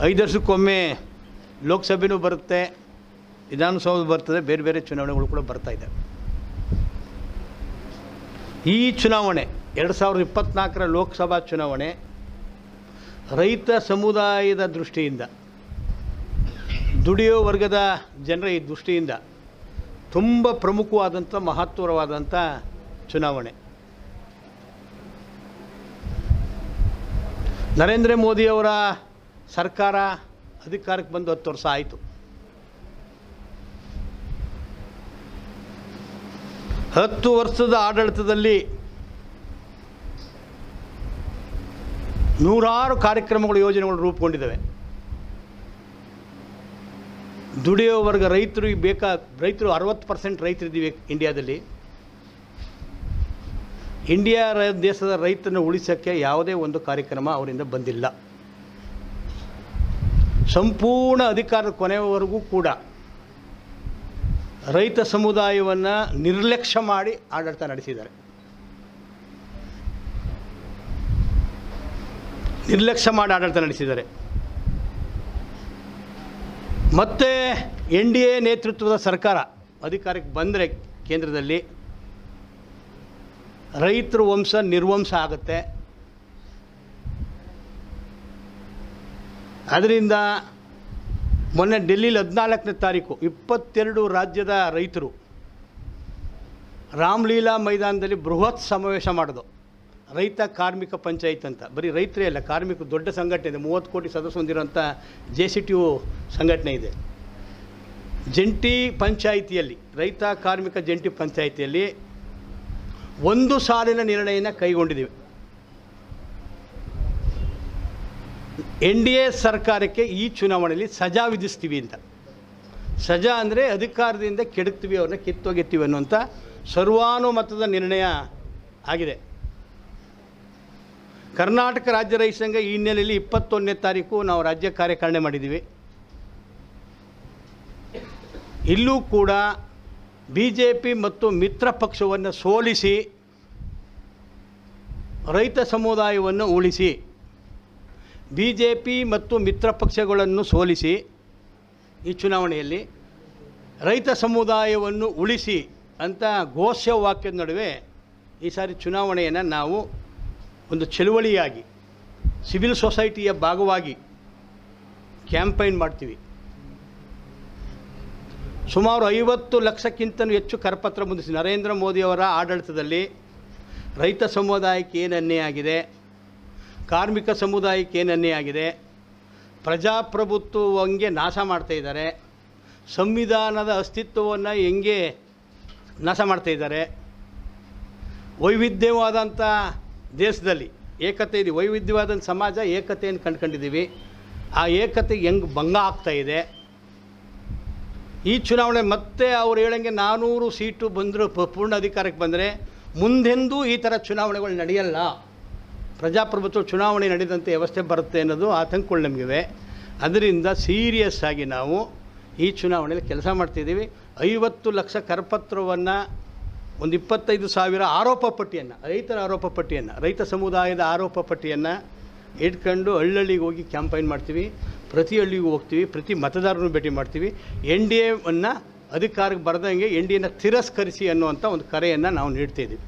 5 ವರ್ಷಕ್ಕೊಮ್ಮೆ ಲೋಕಸಭೆನೂ ಬರುತ್ತೆ, ವಿಧಾನಸೌಧ ಬರ್ತದೆ, ಬೇರೆ ಬೇರೆ ಚುನಾವಣೆಗಳು ಕೂಡ ಬರ್ತಾಯಿದೆ. ಈ ಚುನಾವಣೆ 2024ರ ಲೋಕಸಭಾ ಚುನಾವಣೆ ರೈತ ಸಮುದಾಯದ ದೃಷ್ಟಿಯಿಂದ, ದುಡಿಯೋ ವರ್ಗದ ಜನರ ಈ ದೃಷ್ಟಿಯಿಂದ ತುಂಬ ಪ್ರಮುಖವಾದಂಥ ಮಹತ್ವವಾದಂಥ ಚುನಾವಣೆ. ನರೇಂದ್ರ ಮೋದಿಯವರ ಸರ್ಕಾರ ಅಧಿಕಾರಕ್ಕೆ ಬಂದು 10 ವರ್ಷ ಆಯಿತು. 10 ವರ್ಷದ ಆಡಳಿತದಲ್ಲಿ ನೂರಾರು ಕಾರ್ಯಕ್ರಮಗಳು, ಯೋಜನೆಗಳು ರೂಪುಗೊಂಡಿದ್ದಾವೆ. ದುಡಿಯೋ ವರ್ಗ ರೈತರಿಗೆ ರೈತರು 60% ರೈತರಿದ್ದೀವಿ ಇಂಡಿಯಾದಲ್ಲಿ. ದೇಶದ ರೈತನ ಉಳಿಸೋಕ್ಕೆ ಯಾವುದೇ ಒಂದು ಕಾರ್ಯಕ್ರಮ ಅವರಿಂದ ಬಂದಿಲ್ಲ. ಸಂಪೂರ್ಣ ಅಧಿಕಾರದ ಕೊನೆಯವರೆಗೂ ಕೂಡ ರೈತ ಸಮುದಾಯವನ್ನು ನಿರ್ಲಕ್ಷ್ಯ ಮಾಡಿ ಆಡಳಿತ ನಡೆಸಿದ್ದಾರೆ. ಮತ್ತು NDA ನೇತೃತ್ವದ ಸರ್ಕಾರ ಅಧಿಕಾರಕ್ಕೆ ಬಂದರೆ ಕೇಂದ್ರದಲ್ಲಿ ರೈತರ ವಂಶ ನಿರ್ವಂಶ ಆಗುತ್ತೆ. ಅದರಿಂದ ಮೊನ್ನೆ ಡೆಲ್ಲಿಲಿ 14ನೇ ತಾರೀಕು 22 ರಾಜ್ಯದ ರೈತರು ರಾಮಲೀಲಾ ಮೈದಾನದಲ್ಲಿ ಬೃಹತ್ ಸಮಾವೇಶ ಮಾಡೋದು. ರೈತ ಕಾರ್ಮಿಕ ಪಂಚಾಯತ್ ಅಂತ, ಬರೀ ರೈತರೇ ಅಲ್ಲ, ಕಾರ್ಮಿಕರು ದೊಡ್ಡ ಸಂಘಟನೆ ಇದೆ, 30 ಕೋಟಿ ಸದಸ್ಯರು ಹೊಂದಿರುವಂಥ JCTU ಸಂಘಟನೆ ಇದೆ. ಜಂಟಿ ಪಂಚಾಯಿತಿಯಲ್ಲಿ, ರೈತ ಕಾರ್ಮಿಕ ಜಂಟಿ ಪಂಚಾಯಿತಿಯಲ್ಲಿ ಒಂದು ಸಾಲಿನ ನಿರ್ಣಯನ ಕೈಗೊಂಡಿದ್ದೀವಿ. NDA ಸರ್ಕಾರಕ್ಕೆ ಈ ಚುನಾವಣೆಯಲ್ಲಿ ಸಜಾ ವಿಧಿಸ್ತೀವಿ ಅಂತ. ಸಜಾ ಅಂದರೆ ಅಧಿಕಾರದಿಂದ ಕೆಡುಕ್ತೀವಿ, ಅವ್ರನ್ನ ಕಿತ್ತೊಗೆತ್ತೀವಿ ಅನ್ನುವಂಥ ಸರ್ವಾನುಮತದ ನಿರ್ಣಯ ಆಗಿದೆ. ಕರ್ನಾಟಕ ರಾಜ್ಯ ರೈತ ಸಂಘ ಈ ಹಿನ್ನೆಲೆಯಲ್ಲಿ 21ನೇ ತಾರೀಕು ನಾವು ರಾಜ್ಯ ಕಾರ್ಯಕಾರಿಣಿ ಮಾಡಿದ್ದೀವಿ. ಇಲ್ಲೂ ಕೂಡ BJP ಮತ್ತು ಮಿತ್ರ ಪಕ್ಷವನ್ನು ಸೋಲಿಸಿ ರೈತ ಸಮುದಾಯವನ್ನು ಉಳಿಸಿ, BJP ಮತ್ತು ಮಿತ್ರ ಪಕ್ಷಗಳನ್ನು ಸೋಲಿಸಿ ಈ ಚುನಾವಣೆಯಲ್ಲಿ ರೈತ ಸಮುದಾಯವನ್ನು ಉಳಿಸಿ ಅಂತ ಘೋಷವಾಕ್ಯದ ನಡುವೆ ಈ ಸಾರಿ ಚುನಾವಣೆಯನ್ನು ನಾವು ಒಂದು ಚಳುವಳಿಯಾಗಿ, ಸಿವಿಲ್ ಸೊಸೈಟಿಯ ಭಾಗವಾಗಿ ಕ್ಯಾಂಪೈನ್ ಮಾಡ್ತೀವಿ. ಸುಮಾರು 50 ಲಕ್ಷಕ್ಕಿಂತಲೂ ಹೆಚ್ಚು ಕರಪತ್ರ ಮುದ್ರಿಸಿ ನರೇಂದ್ರ ಮೋದಿಯವರ ಆಡಳಿತದಲ್ಲಿ ರೈತ ಸಮುದಾಯಕ್ಕೆ ಏನು ಅನ್ಯಾಯ ಆಗಿದೆ, ಕಾರ್ಮಿಕ ಸಮುದಾಯಕ್ಕೆ ಏನು ಅನ್ಯಾಯ ಆಗಿದೆ, ಪ್ರಜಾಪ್ರಭುತ್ವವಂಗೆ ನಾಶ ಮಾಡ್ತಾಯಿದ್ದಾರೆ, ಸಂವಿಧಾನದ ಅಸ್ತಿತ್ವವನ್ನು ಹೆಂಗೆ ನಾಶ ಮಾಡ್ತಾಯಿದ್ದಾರೆ, ವೈವಿಧ್ಯವಾದಂಥ ದೇಶದಲ್ಲಿ ಏಕತೆ ಇದೆ, ವೈವಿಧ್ಯವಾದಂಥ ಸಮಾಜ ಏಕತೆಯನ್ನು ಕಂಡುಕೊಂಡಿದ್ದೀವಿ. ಆ ಏಕತೆಗೆ ಹೆಂಗೆ ಭಂಗ ಆಗ್ತಾಯಿದೆ. ಈ ಚುನಾವಣೆ ಮತ್ತೆ ಅವ್ರು ಹೇಳಂಗೆ 400 ಸೀಟು ಬಂದರೂ, ಪೂರ್ಣ ಅಧಿಕಾರಕ್ಕೆ ಬಂದರೆ ಮುಂದೆಂದೂ ಈ ಥರ ಚುನಾವಣೆಗಳು ನಡೆಯಲ್ಲ, ಪ್ರಜಾಪ್ರಭುತ್ವ ಚುನಾವಣೆ ನಡೆದಂತೆ ವ್ಯವಸ್ಥೆ ಬರುತ್ತೆ ಅನ್ನೋದು ಆತಂಕಗಳು ನಮಗಿವೆ. ಅದರಿಂದ ಸೀರಿಯಸ್ ಆಗಿ ನಾವು ಈ ಚುನಾವಣೆಯಲ್ಲಿ ಕೆಲಸ ಮಾಡ್ತಿದ್ದೀವಿ. 50 ಲಕ್ಷ ಕರಪತ್ರವನ್ನು, ಒಂದು 25,000 ಆರೋಪ ಪಟ್ಟಿಯನ್ನು, ರೈತರ ಆರೋಪ ಪಟ್ಟಿಯನ್ನು, ರೈತ ಸಮುದಾಯದ ಆರೋಪ ಪಟ್ಟಿಯನ್ನು ಇಟ್ಕೊಂಡು ಹಳ್ಳಿಗೆ ಹೋಗಿ ಕ್ಯಾಂಪೈನ್ ಮಾಡ್ತೀವಿ. ಪ್ರತಿ ಹಳ್ಳಿಗೂ ಹೋಗ್ತೀವಿ, ಪ್ರತಿ ಮತದಾರರನ್ನು ಭೇಟಿ ಮಾಡ್ತೀವಿ. NDAವನ್ನು ಅಧಿಕಾರಕ್ಕೆ ಬರದಂಗೆ NDAನ ತಿರಸ್ಕರಿಸಿ ಅನ್ನುವಂಥ ಒಂದು ಕರೆಯನ್ನು ನಾವು ನೀಡ್ತಾಯಿದ್ದೀವಿ.